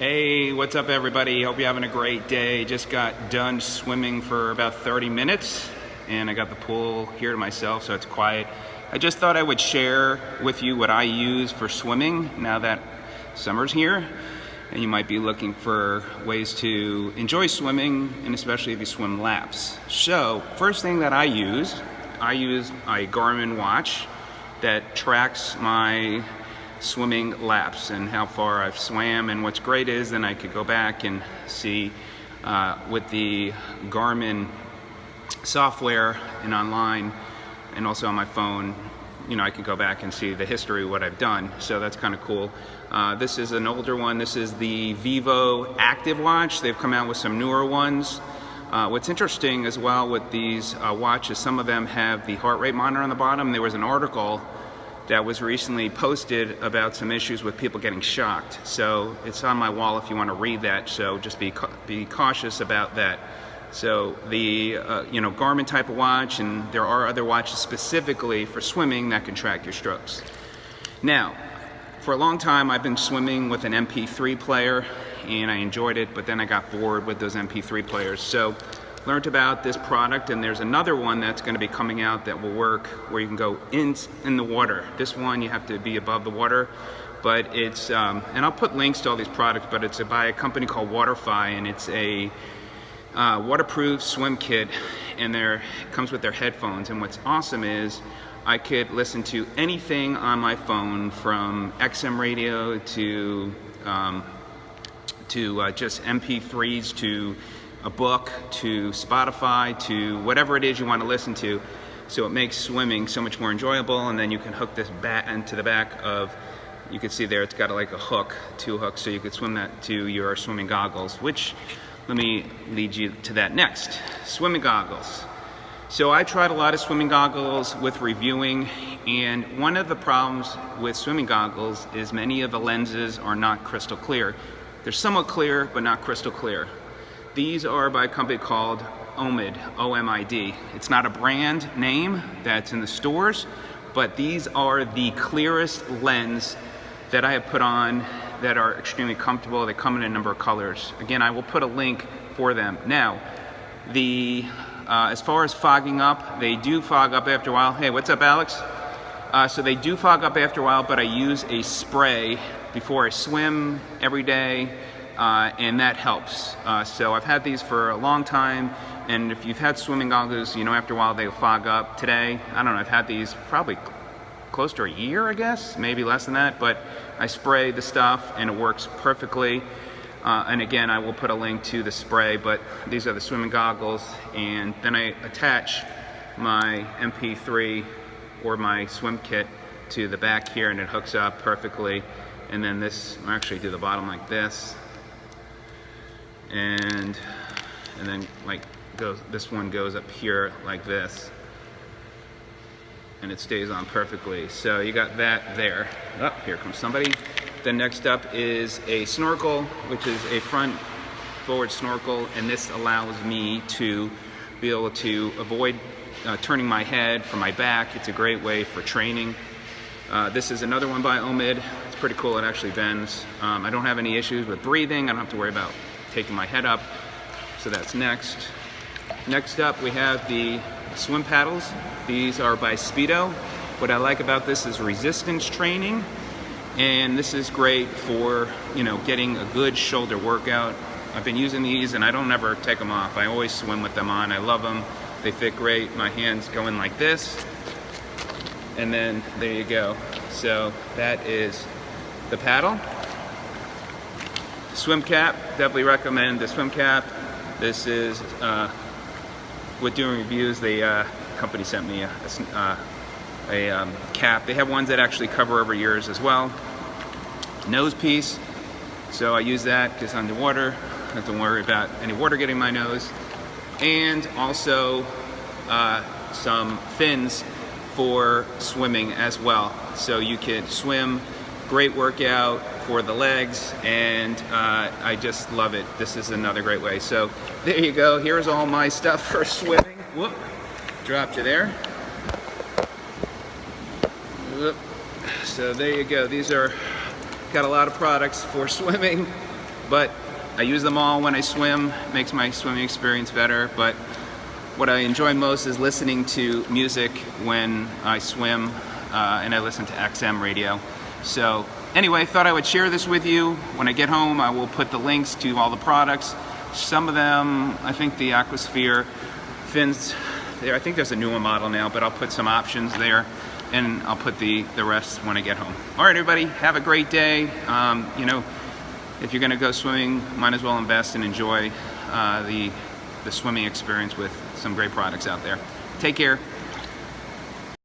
Hey, what's up everybody? Hope you're having a great day. Just got done swimming for about 30 minutes and I got the pool here to myself, so it's quiet. I just thought I would share with you what I use for swimming now that summer's here and you might be looking for ways to enjoy swimming, and especially if you swim laps. So first thing that I use a Garmin watch that tracks my swimming laps and how far I've swam. And what's great is then I could go back and see with the Garmin software and online and also on my phone, you know, I can go back and see the history of what I've done. So that's kind of cool. This is an older one. This is the Vivo Active watch. They've come out with some newer ones. What's interesting as well with these watches, some of them have the heart rate monitor on the bottom. There was an article that was recently posted about some issues with people getting shocked. So it's on my wall if you want to read that, so just be cautious about that. So the Garmin type of watch, and there are other watches specifically for swimming that can track your strokes. Now, for a long time I've been swimming with an MP3 player and I enjoyed it, but then I got bored with those MP3 players. So learned about this product, and there's another one that's going to be coming out that will work where you can go in the water. This one you have to be above the water, but it's and I'll put links to all these products, but it's by a company called Waterfi, and it's a waterproof swim kit, and it comes with their headphones. And what's awesome is I could listen to anything on my phone, from XM radio to just MP3s to a book to Spotify to whatever it is you want to listen to. So it makes swimming so much more enjoyable. And then you can hook this into the back of, you can see there it's got like a hook, 2 hooks, so you could swim that to your swimming goggles, which let me lead you to that next. Swimming goggles. So I tried a lot of swimming goggles with reviewing, and one of the problems with swimming goggles is many of the lenses are not crystal clear. They're somewhat clear, but not crystal clear. These are by a company called Omid, O-M-I-D. It's not a brand name that's in the stores, but these are the clearest lens that I have put on that are extremely comfortable. They come in a number of colors. Again, I will put a link for them. Now, as far as fogging up, they do fog up after a while. Hey, what's up, Alex? So they do fog up after a while, but I use a spray before I swim every day. And that helps. So I've had these for a long time, and if you've had swimming goggles, you know, after a while they'll fog up. Today, I don't know, I've had these probably close to a year, I guess, maybe less than that, but I spray the stuff and it works perfectly. And again, I will put a link to the spray, but these are the swimming goggles, and then I attach my MP3 or my swim kit to the back here, and it hooks up perfectly. And then this, I'll actually do the bottom like this. And then this one goes up here like this, and it stays on perfectly. So you got that there. Oh, here comes somebody. Then next up is a snorkel, which is a front forward snorkel, and this allows me to be able to avoid turning my head from my back. It's a great way for training. This is another one by Omid. It's pretty cool. It actually bends. I don't have any issues with breathing. I don't have to worry about taking my head up. So that's next. Next up, we have the swim paddles. These are by Speedo. What I like about this is resistance training, and this is great for, you know, getting a good shoulder workout. I've been using these and I don't ever take them off. I always swim with them on. I love them. They fit great. My hands go in like this, and then there you go. So that is the paddle. Swim cap, definitely recommend the swim cap. This is, with doing reviews, the company sent me a cap. They have ones that actually cover over yours as well. Nose piece, so I use that because underwater, I don't have to worry about any water getting my nose. And also some fins for swimming as well. So you could swim, great workout for the legs, and I just love it. This is another great way. So there you go. Here's all my stuff for swimming. Whoop, dropped you there. Whoop. So there you go. These are, got a lot of products for swimming, but I use them all when I swim. Makes my swimming experience better. But what I enjoy most is listening to music when I swim, and I listen to XM radio. So anyway, thought I would share this with you. When I get home, I will put the links to all the products. Some of them, I think the Aquasphere fins, I think there's a newer model now, but I'll put some options there, and I'll put the rest when I get home. All right, everybody, have a great day. You know, if you're gonna go swimming, might as well invest and enjoy the swimming experience with some great products out there. Take care.